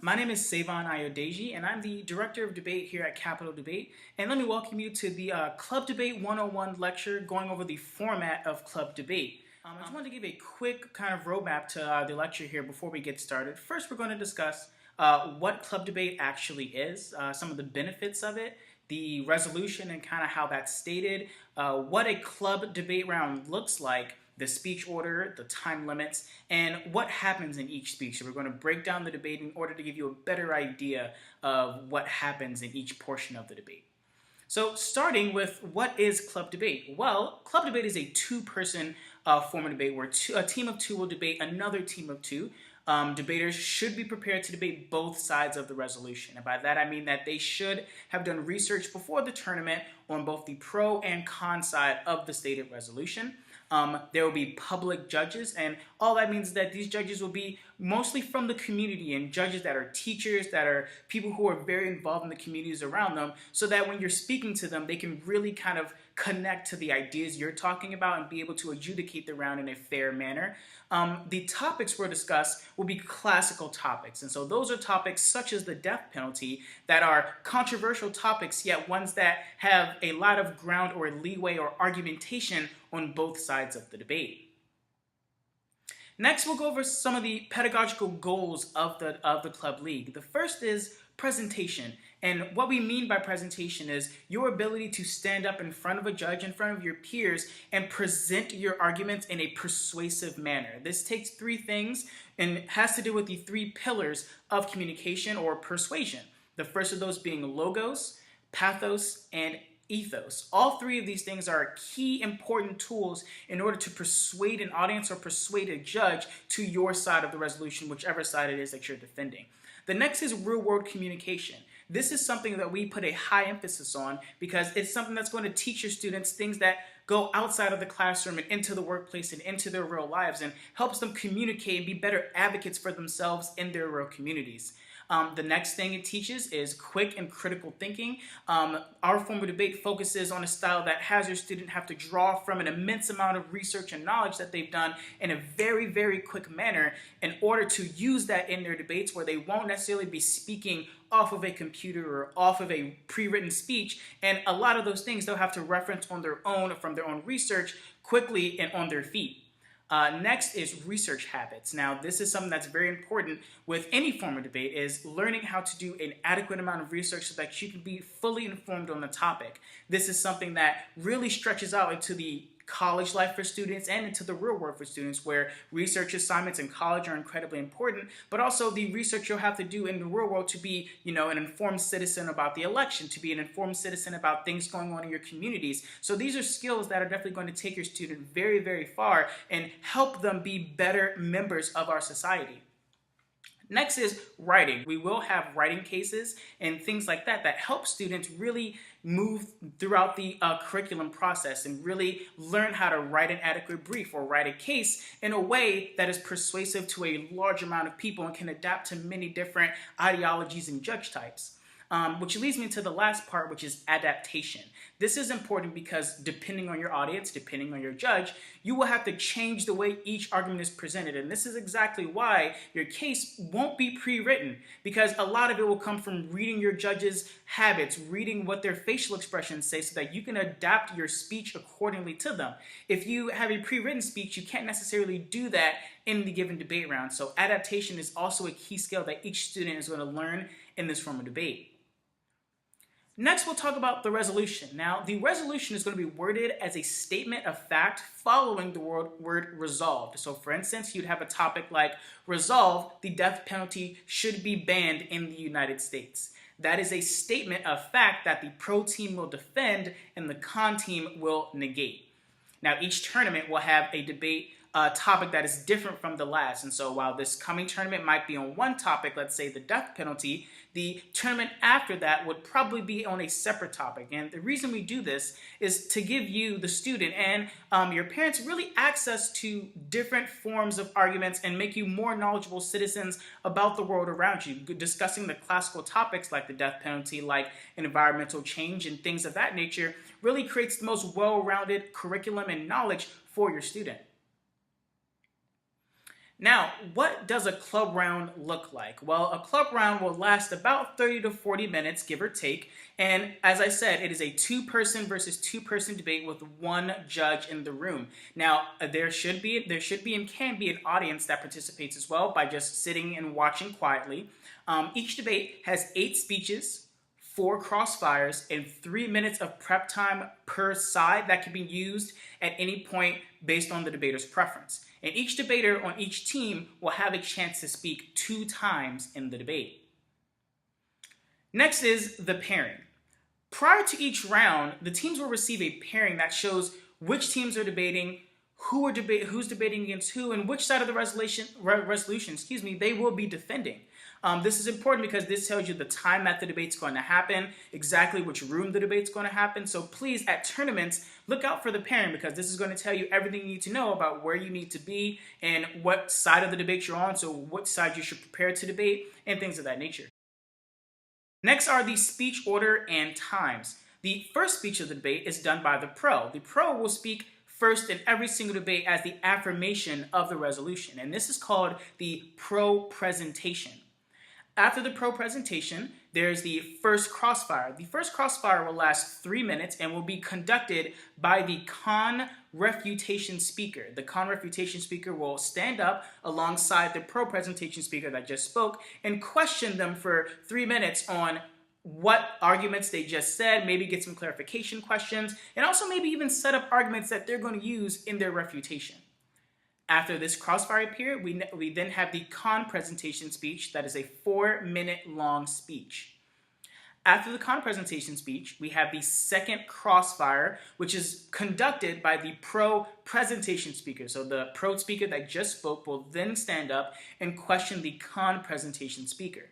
My name is Savon Ayodeji, and I'm the Director of Debate here at Capital Debate. And let me welcome you to the Club Debate 101 lecture going over the format of Club Debate. I just wanted to give a quick kind of roadmap to the lecture here before we get started. First, we're going to discuss what Club Debate actually is, some of the benefits of it, the resolution and kind of how that's stated, what a club debate round looks like, the speech order, the time limits, and what happens in each speech. So we're going to break down the debate in order to give you a better idea of what happens in each portion of the debate. So starting with what is club debate? Well, club debate is a two-person form of debate where a team of two will debate another team of two. Debaters should be prepared to debate both sides of the resolution. And by that I mean that they should have done research before the tournament on both the pro and con side of the stated resolution. There will be public judges, and all that means is that these judges will be mostly from the community and judges that are teachers, that are people who are very involved in the communities around them, so that when you're speaking to them, they can really kind of connect to the ideas you're talking about and be able to adjudicate the round in a fair manner. The topics we'll discuss will be classical topics, and so those are topics such as the death penalty that are controversial topics, yet ones that have a lot of ground or leeway or argumentation on both sides of the debate. Next, we'll go over some of the pedagogical goals of the club league. The first is presentation. And what we mean by presentation is your ability to stand up in front of a judge, in front of your peers, and present your arguments in a persuasive manner. This takes three things and has to do with the three pillars of communication or persuasion. The first of those being logos, pathos, and ethos. All three of these things are key important tools in order to persuade an audience or persuade a judge to your side of the resolution, whichever side it is that you're defending. The next is real-world communication. This is something that we put a high emphasis on because it's something that's going to teach your students things that go outside of the classroom and into the workplace and into their real lives, and helps them communicate and be better advocates for themselves in their real communities. The next thing it teaches is quick and critical thinking. Our form of debate focuses on a style that has your student have to draw from an immense amount of research and knowledge that they've done in a very, very quick manner in order to use that in their debates, where they won't necessarily be speaking off of a computer or off of a pre-written speech. And a lot of those things they'll have to reference on their own from their own research quickly and on their feet. Next is research habits. Now, this is something that's very important with any form of debate, is learning how to do an adequate amount of research so that you can be fully informed on the topic. This is something that really stretches out into the college life for students and into the real world for students, where research assignments in college are incredibly important, but also the research you'll have to do in the real world to be, an informed citizen about the election, to be an informed citizen about things going on in your communities. So these are skills that are definitely going to take your student very, very far and help them be better members of our society. Next is writing. We will have writing cases and things like that that help students really move throughout the curriculum process and really learn how to write an adequate brief or write a case in a way that is persuasive to a large amount of people and can adapt to many different ideologies and judge types. Which leads me to the last part, which is adaptation. This is important because depending on your audience, depending on your judge, you will have to change the way each argument is presented. And this is exactly why your case won't be pre-written, because a lot of it will come from reading your judge's habits, reading what their facial expressions say so that you can adapt your speech accordingly to them. If you have a pre-written speech, you can't necessarily do that in the given debate round. So adaptation is also a key skill that each student is going to learn in this form of debate. Next, we'll talk about the resolution. Now, the resolution is going to be worded as a statement of fact following the word resolved. So, for instance, you'd have a topic like, resolve, the death penalty should be banned in the United States. That is a statement of fact that the pro team will defend and the con team will negate. Now, each tournament will have a debate topic that is different from the last. And so while this coming tournament might be on one topic, let's say the death penalty, the tournament after that would probably be on a separate topic. And the reason we do this is to give you, the student, and your parents really access to different forms of arguments and make you more knowledgeable citizens about the world around you. Discussing the classical topics like the death penalty, like environmental change and things of that nature really creates the most well-rounded curriculum and knowledge for your student. Now, what does a club round look like? Well, a club round will last about 30 to 40 minutes, give or take. And as I said, it is a two-person versus two-person debate with one judge in the room. Now, there should be and can be an audience that participates as well by just sitting and watching quietly. Each debate has 8 speeches, 4 crossfires, and 3 minutes of prep time per side that can be used at any point based on the debater's preference. And each debater on each team will have a chance to speak 2 times in the debate. Next is the pairing. Prior to each round, the teams will receive a pairing that shows which teams are debating, who's debating against who, and which side of the resolution they will be defending. This is important because this tells you the time that the debate's going to happen, exactly which room the debate's going to happen. So please, at tournaments, look out for the pairing because this is going to tell you everything you need to know about where you need to be and what side of the debate you're on, so what side you should prepare to debate, and things of that nature. Next are the speech order and times. The first speech of the debate is done by the pro. The pro will speak first in every single debate as the affirmation of the resolution, and this is called the pro presentation. After the pro presentation, there's the first crossfire. The first crossfire will last 3 minutes and will be conducted by the con refutation speaker. The con refutation speaker will stand up alongside the pro presentation speaker that just spoke and question them for 3 minutes on what arguments they just said, maybe get some clarification questions, and also maybe even set up arguments that they're going to use in their refutation. After this crossfire period, we then have the con presentation speech that is a 4-minute long speech. After the con presentation speech, we have the second crossfire, which is conducted by the pro presentation speaker. So the pro speaker that just spoke will then stand up and question the con presentation speaker.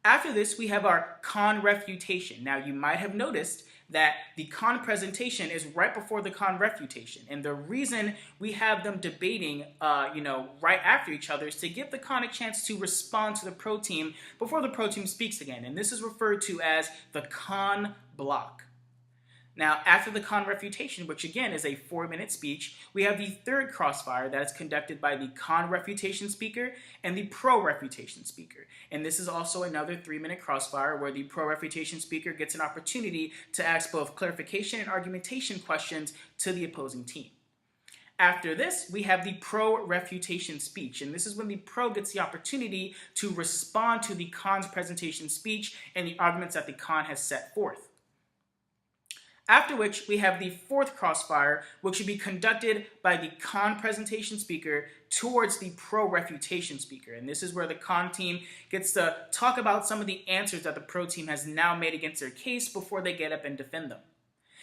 After this, we have our con refutation. Now, you might have noticed that the con presentation is right before the con refutation. And the reason we have them debating, right after each other is to give the con a chance to respond to the pro team before the pro team speaks again. And this is referred to as the con block. Now, after the con refutation, which again is a 4-minute speech, we have the third crossfire that is conducted by the con refutation speaker and the pro refutation speaker. And this is also another 3-minute crossfire where the pro refutation speaker gets an opportunity to ask both clarification and argumentation questions to the opposing team. After this, we have the pro refutation speech, and this is when the pro gets the opportunity to respond to the con's presentation speech and the arguments that the con has set forth. After which, we have the fourth crossfire, which will be conducted by the con presentation speaker towards the pro refutation speaker. And this is where the con team gets to talk about some of the answers that the pro team has now made against their case before they get up and defend them.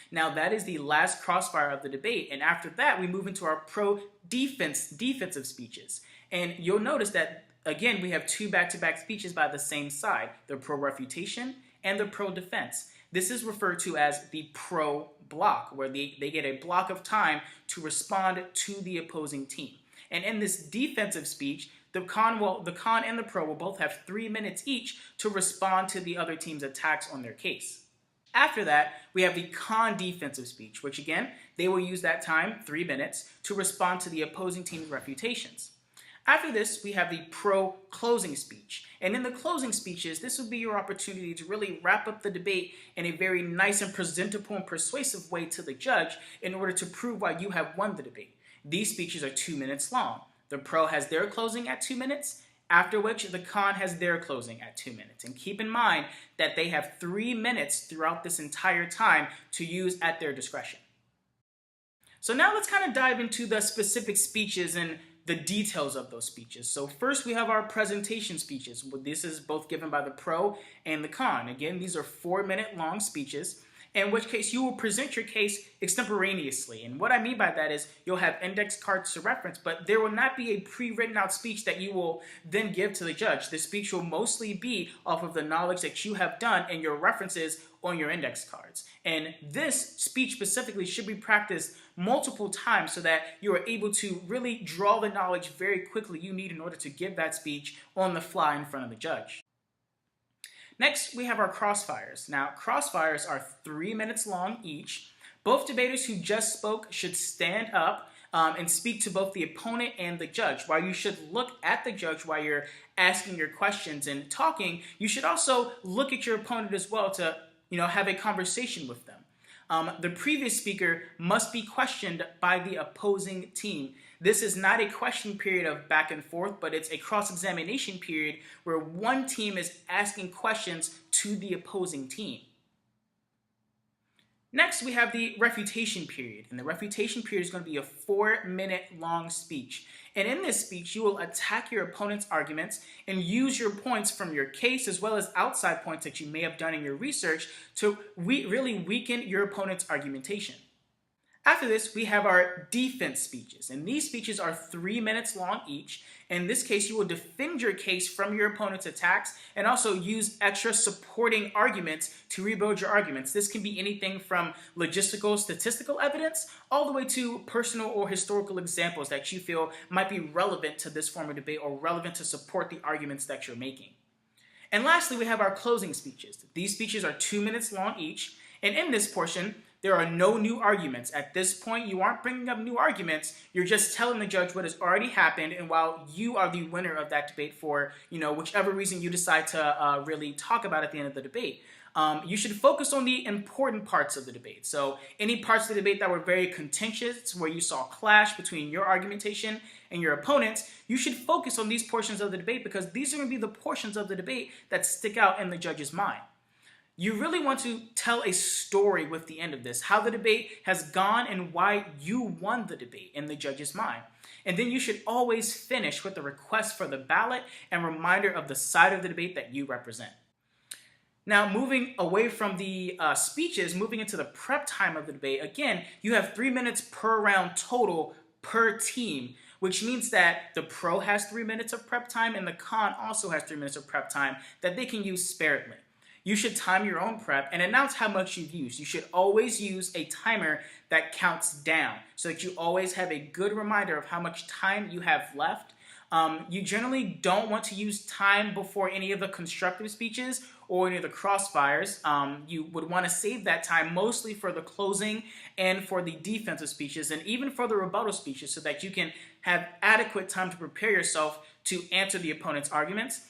Now, that is the last crossfire of the debate. And after that, we move into our pro defensive speeches. And you'll notice that, again, we have 2 back-to-back speeches by the same side, the pro refutation and the pro defense. This is referred to as the pro block, where they get a block of time to respond to the opposing team. And in this defensive speech, the con and the pro will both have 3 minutes each to respond to the other team's attacks on their case. After that, we have the con defensive speech, which again, they will use that time, 3 minutes, to respond to the opposing team's refutations. After this, we have the pro closing speech. And in the closing speeches, this will be your opportunity to really wrap up the debate in a very nice and presentable and persuasive way to the judge in order to prove why you have won the debate. These speeches are 2 minutes long. The pro has their closing at 2 minutes, after which the con has their closing at 2 minutes. And keep in mind that they have 3 minutes throughout this entire time to use at their discretion. So now let's kind of dive into the specific speeches and the details of those speeches. So first we have our presentation speeches. This is both given by the pro and the con. Again, these are 4-minute long speeches, in which case you will present your case extemporaneously. And what I mean by that is you'll have index cards to reference, but there will not be a pre-written out speech that you will then give to the judge. The speech will mostly be off of the knowledge that you have done and your references on your index cards. And this speech specifically should be practiced multiple times so that you are able to really draw the knowledge very quickly you need in order to give that speech on the fly in front of the judge. Next, we have our crossfires. Now, crossfires are 3 minutes long each. Both debaters who just spoke should stand up and speak to both the opponent and the judge. While you should look at the judge while you're asking your questions and talking, you should also look at your opponent as well to have a conversation with them. The previous speaker must be questioned by the opposing team. This is not a question period of back and forth, but it's a cross-examination period where one team is asking questions to the opposing team. Next, we have the refutation period, and the refutation period is going to be a 4-minute long speech. And in this speech, you will attack your opponent's arguments and use your points from your case as well as outside points that you may have done in your research to really weaken your opponent's argumentation. After this, we have our defense speeches, and these speeches are 3 minutes long each. In this case, you will defend your case from your opponent's attacks and also use extra supporting arguments to rebuild your arguments. This can be anything from logistical, statistical evidence all the way to personal or historical examples that you feel might be relevant to this form of debate or relevant to support the arguments that you're making. And lastly, we have our closing speeches. These speeches are 2 minutes long each, and in this portion, there are no new arguments. At this point, you aren't bringing up new arguments. You're just telling the judge what has already happened, and while you are the winner of that debate for, whichever reason you decide to really talk about at the end of the debate, you should focus on the important parts of the debate. So any parts of the debate that were very contentious, where you saw clash between your argumentation and your opponents, you should focus on these portions of the debate because these are going to be the portions of the debate that stick out in the judge's mind. You really want to tell a story with the end of this, how the debate has gone and why you won the debate in the judge's mind. And then you should always finish with a request for the ballot and reminder of the side of the debate that you represent. Now, moving away from the speeches, moving into the prep time of the debate, again, you have 3 minutes per round total per team, which means that the pro has 3 minutes of prep time and the con also has 3 minutes of prep time that they can use sparingly. You should time your own prep and announce how much you've used. You should always use a timer that counts down so that you always have a good reminder of how much time you have left. You generally don't want to use time before any of the constructive speeches or any of the crossfires. You would want to save that time mostly for the closing and for the defensive speeches and even for the rebuttal speeches so that you can have adequate time to prepare yourself to answer the opponent's arguments.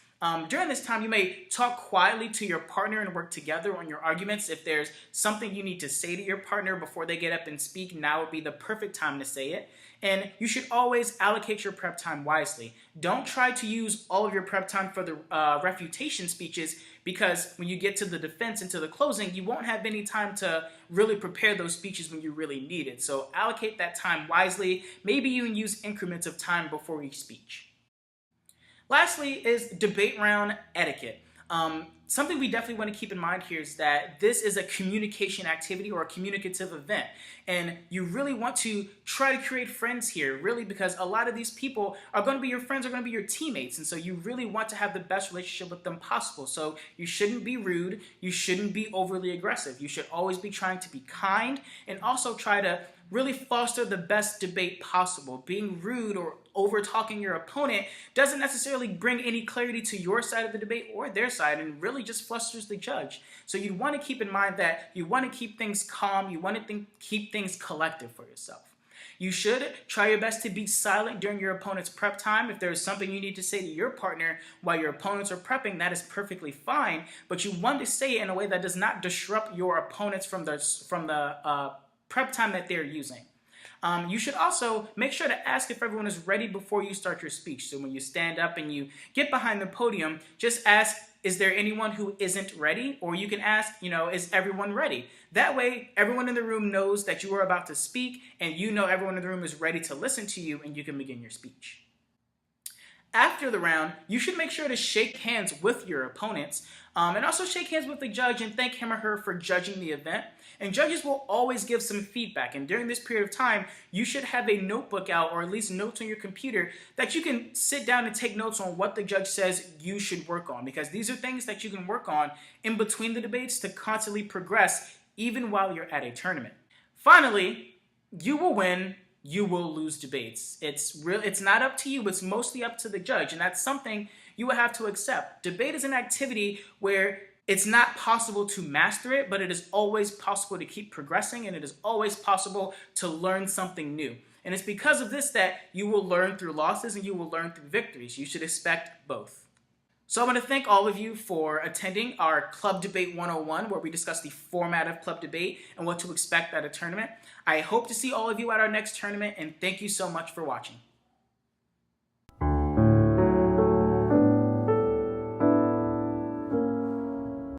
During this time, you may talk quietly to your partner and work together on your arguments. If there's something you need to say to your partner before they get up and speak, now would be the perfect time to say it. And you should always allocate your prep time wisely. Don't try to use all of your prep time for the refutation speeches because when you get to the defense and to the closing, you won't have any time to really prepare those speeches when you really need it. So allocate that time wisely. Maybe even use increments of time before each speech. Lastly is debate round etiquette. Something we definitely want to keep in mind here is that this is a communication activity or a communicative event. And you really want to try to create friends here, really, because a lot of these people are going to be your friends, are going to be your teammates. And so you really want to have the best relationship with them possible. So you shouldn't be rude. You shouldn't be overly aggressive. You should always be trying to be kind and also try to really foster the best debate possible. Being rude or over talking your opponent doesn't necessarily bring any clarity to your side of the debate or their side and really just flusters the judge. So you want to keep in mind that you want to keep things calm, you want to keep things collective for yourself. You should try your best to be silent during your opponent's prep time. If there is something you need to say to your partner while your opponents are prepping, that is perfectly fine, but you want to say it in a way that does not disrupt your opponents from the prep time that they're using. You should also make sure to ask if everyone is ready before you start your speech. So when you stand up and you get behind the podium, just ask, is there anyone who isn't ready? Or you can ask, is everyone ready? That way, everyone in the room knows that you are about to speak and everyone in the room is ready to listen to you and you can begin your speech. After the round, you should make sure to shake hands with your opponents and also shake hands with the judge and thank him or her for judging the event. And judges will always give some feedback. And during this period of time, you should have a notebook out or at least notes on your computer that you can sit down and take notes on what the judge says you should work on. Because these are things that you can work on in between the debates to constantly progress even while you're at a tournament. Finally, you will win, you will lose debates. It's not up to you, it's mostly up to the judge. And that's something you will have to accept. Debate is an activity where it's not possible to master it, but it is always possible to keep progressing, and it is always possible to learn something new. And it's because of this that you will learn through losses and you will learn through victories. You should expect both. So I want to thank all of you for attending our Club Debate 101, where we discuss the format of club debate and what to expect at a tournament. I hope to see all of you at our next tournament, and thank you so much for watching.